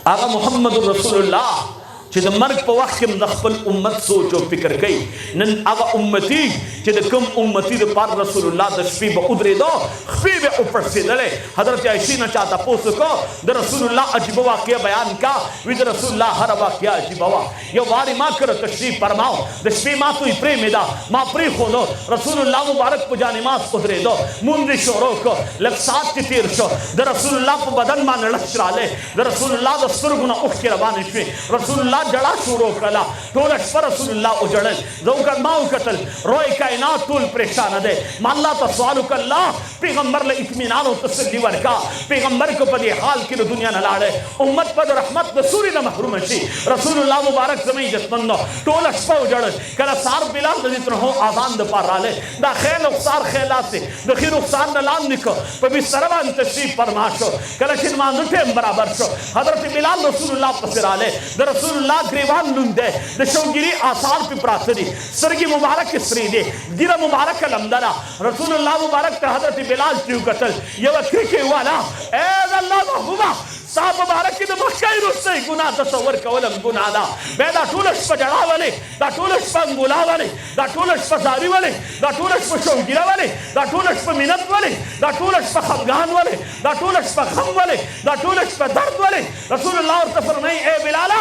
आगा मोहम्मद रसूलुल्लाह چې د مرګ په وخت کې د خپل امت سوچ او فکر کوي نن هغه امتی چې د کوم امتی د پر رسول الله د شپې به ودرېدو خپې به وپړسېدلې حضرت عائشې نه چاته پوښتنه کو د رسول الله عجیب واقعه بیان کا وی د رسول الله هر واقعه عجیب وا یو واری ما کړ تشریف فرماو د شپې ما توي پرې میدا ما پرې خو نو رسول الله مبارک په جانماز ودرېدو مونږ شروع کو لږ سات کې تیر شو د رسول الله په بدن باندې لښراله د رسول الله د سترګو نه اوښکې روانې شوې رسول الله جڑا شروع کلا ټول شپه رسول الله او جړل زوګر ما وکتل روي کائنات ټول پریشان ده ما الله ته سوال وکړه پیغمبر له اطمینان او تسلی ورکا پیغمبر کو په دې حال کې د دنیا نه لاړې امت په رحمت د سوري نه محروم شي رسول الله مبارک زمي عزتمن ټول شپه او جړل کله سار بلال د دې تر اذان د پار رااله دا خیل او سار خیلات د خیر او سار نه لاندې کو په بي سروان تشریف فرما شو کله چې مانځ ټیم برابر شو حضرت بلال رسول الله پس رااله د رسول الله گریوان لونده د شوګری آثار په پراته دي سرګي مبارک سری دي ګیره مبارک لمدلا رسول الله مبارک ته حضرت بلال کیو قتل یو کړي والا اے الله محبوبا صاحب مبارک د مخکای رسې ګناه تصور کولم ګناه دا به دا ټول شپه جړاولې دا ټول شپه ګولاولې دا ټول شپه زاری ولې دا ټول شپه شوګیره ولې دا ټول شپه مینت ولې دا ټول شپه خفګان ولې دا ټول شپه غم ولې دا ټول شپه درد ولې رسول الله ورته فرمایي اے بلال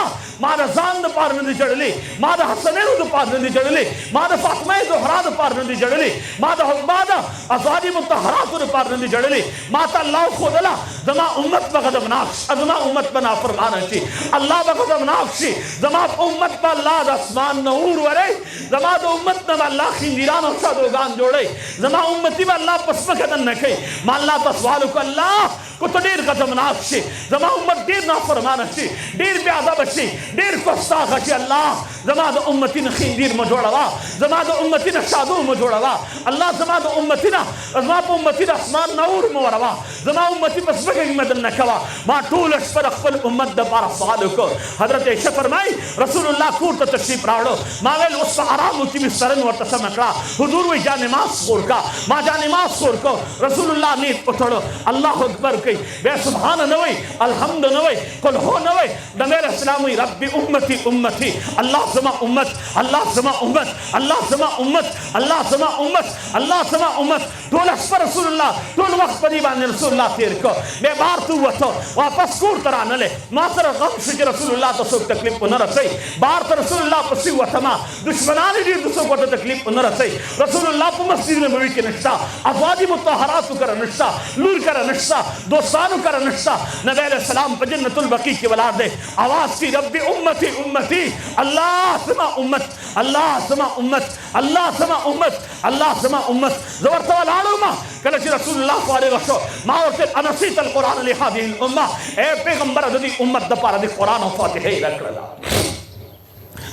ما د ځان د پاره نه جړلې ما د حسنینو د پاره نه جړلې ما د فاطمه زهرا د پاره نه جړلې ما د حباد ازواج مطهرات د پاره نه جړلې ما ته الله خدلا زما امت بغضبناک زما امت بنا فرمانه شي الله بغضبناک شي زما امت په الله د اسمان نور ورې زما د امت نه الله خنديران او شادوغان جوړي زما امتي به الله پسمه کدن نه کوي ما الله تسوال کو الله کو ته ډیر غضبناک شي زما امت ډیر نافرمانه شي ډیر بے ادب شي ډیر کوستاخ شي الله زما د امتي نه خندير م جوړوا زما د امتي نه شادو م جوړوا الله زما د امتي نه زما په امتي د اسمان نور م وروا زما امتي پسمه کې مدن نه کوا ما ټول شپه خپل امت د بار سوال وکړ حضرت عائشہ فرمای رسول الله کور ته تشریف راوړو ما ویل اوس آرام کې مسترن ورته سم کړه حضور وی جان نماز خور کا ما جان نماز خور کو رسول الله نیت پټړو الله اکبر کوي بے سبحان نه وی الحمد نه وی قل هو نه وی د مې اسلام وی رب امتی امتی الله زما امت الله زما امت الله زما امت الله زما امت الله زما امت ټول رسول الله ټول وخت په دې باندې رسول الله تیر کو به بار تو وته واپس کور ترانه له ما سره غم شي رسول الله ته څوک تکلیف نه رسي بار ته رسول الله پسې وته ما دشمنان دې د څوک ته تکلیف نه رسي رسول الله په مسجد نبوي کې نشتا ازواج مطهرات کر نشتا نور کر نشتا دوستانو کر نشتا نبی علیہ السلام په جنت البقیع کې ولاد دے आवाज کی رب امتی امتی الله سما امت الله سما امت الله سما امت الله سما امت زورت ولاړو ما کله چې رسول الله فارغ شو ما ورته انسیت القرآن لهذه الامه اے پیغمبر د دې امت د پاره د قرآن او فاتحه راکړه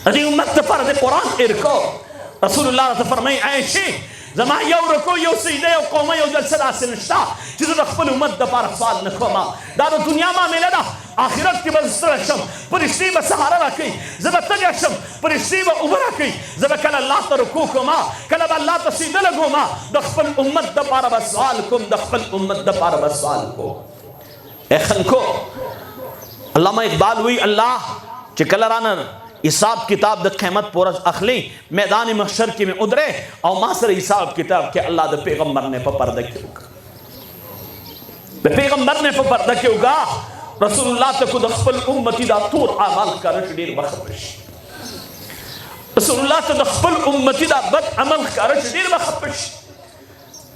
د دې امت د پاره د قرآن ارکو رسول الله ته فرمای عائشہ زما یو رکو یو سجده یو قومه یو جلسه داسې نشته چې د خپل امت د پاره سوال نه کوم دا د دنیا معامله ده آخرت کې به ستړی شم فرشتې به سهاره راکوي زه به تږی شم فرشتې به اوبه راکوي زه به کله الله ته رکوع کوم کله به الله ته سجده لګوم د خپل امت دپاره به سوال کوم د خپل امت دپاره به سوال کوم ای خلکو علامه اقبال وی الله چې کله رانه حساب کتاب د قیمت پورز اخلی میدان محشر کې میں ادرے او ما سره حساب کتاب کې الله د پیغمبر نے په پرده کې وکړه د پیغمبر نے په پرده کې وکړه رسول الله ته کو د خپل امتی دا ټول اعمال کړه ډیر وخت شي رسول الله ته د خپل امتی دا بد عمل کړه ډیر وخت شي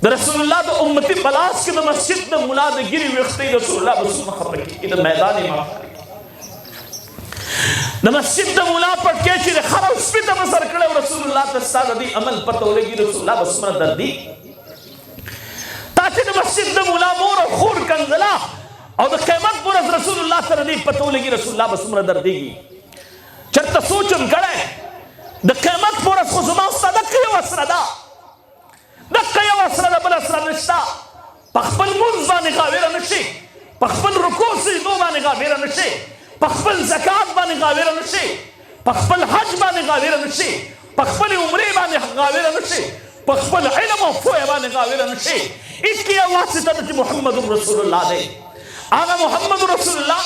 د رسول الله د امتی بلاس کې د مسجد د مولا د ګری وختي رسول الله بس مخبر کې د میدان محشر د مسجد د مولا پټ کې چې خراب سپیته بسر کړو رسول الله ته ستاسو د عمل پته ولګي رسول الله بس مر دردي تا چې د مسجد د مولا مور او خور کنزلا او د قیامت پر رسول الله سره دې پته ولګي رسول الله بس مر درديږي چرته سوچم کړه د قیامت پر خو زما صدقه وسره ده دغه یو وسره بل سره نشتا په خپل منځ باندې غاویر نشي په خپل رکوع سجدو باندې غاویر نشي پخپل زکات باندې غاویر نشي پخپل حج باندې غاویر نشي پخپل عمره باندې غاویر نشي پخپل علم او فوه باندې غاویر نشي اس کی واسطه محمد رسول الله دی آغا محمد رسول الله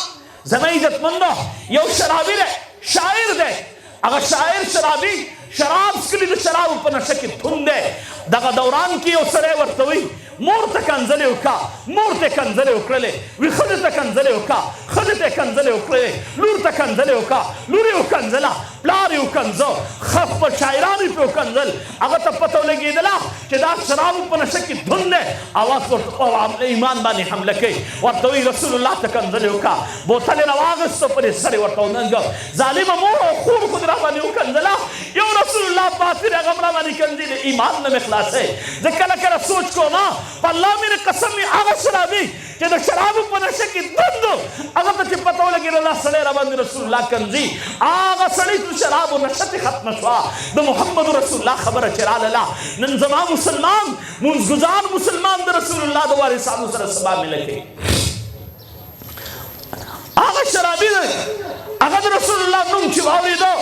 زما عزت مندو یو شرابی ده شاعر ده اگر شاعر شرابی شراب سکلی د شراب په نشه کې تون ده دغه دوران کې یو سړی ورته وي مور ته کنځلې وکړه مور ته کنځلې وکړلې وي ښځې ته کنځلې وکړه ښځې ته کنځلې وکړلې لور ته کنځلې وکړه لور یې وکنځله پلار یې وکنځه خف په شاعرانو یې پې وکنځل هغه ته پته ولګېدله چې دا شرابو په نشه کې دھن دی اواز ورته ایمان باندې حمله کوي ورته وایي رسول الله ته کنځلې وکړه بوتل یې راواغېسته پر یې سر یې ورته وننګه ظالمه مور او خور خو دې راباندې وکنځله یو رسول الله پاتې دی هغه هم راباندې کنځلې ایمان نه مې خلاصوي زه کله کله سوچ کوم په الله مې قسم وي هغه شرابي چې د شرابو په نشه کې دند هغه ته چې پته ولګېده دا سړی راباندې رسول الله کنځي هغه سړی د شرابو نشه ترې ختمه شوه د محمد رسول الله خبره چې راغله نن زما مسلمان منځګزار مسلمان د رسول الله د وارثانو سره سبا مله کوي هغه شرابي دی هغه د رسول الله نوم چې واورېده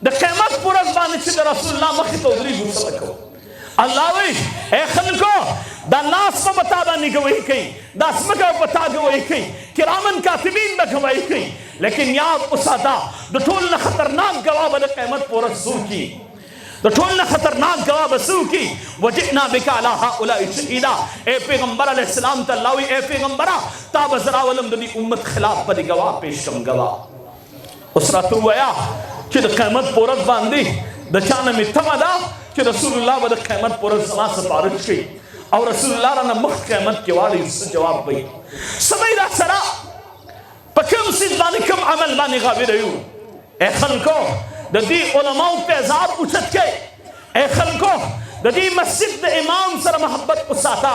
د قیامت په ورځ باندې چې د رسول الله مخې ته ودرېږو څه به کوو الله وی اے خلکو دا لاس په تا باندې ګواهي کوي دا ځمکه په تا ګواهي کوي کرامن کاتبین به ګواهي کوي لیکن یاد وساته د ټول نه خطرناک ګواه به د قیامت په ورځ څوک وي د ټول نه خطرناک ګواه به څوک وي وجئنا بک علی هؤلاء شهیدا اے پیغمبر علیه السلام ته الله وی اے پیغمبره تا به زه راولم د دې امت خلاف به دې ګواه پیش کړم ګواه اوس راته ووایه چې د قیامت په ورځ باندې د چا نه مې تمه ده چې رسول الله به د قیامت په ورځ زما سفارش کوي او رسول الله رانه مخ قیامت کې واړوي څه جواب وایي څه به یې را سره په کوم څیز باندې کوم عمل باندې غاویره یو ای خلکو د دې علماو پیزار اوچت کړئ ای خلکو د دې مسجد د امام سره محبت وساته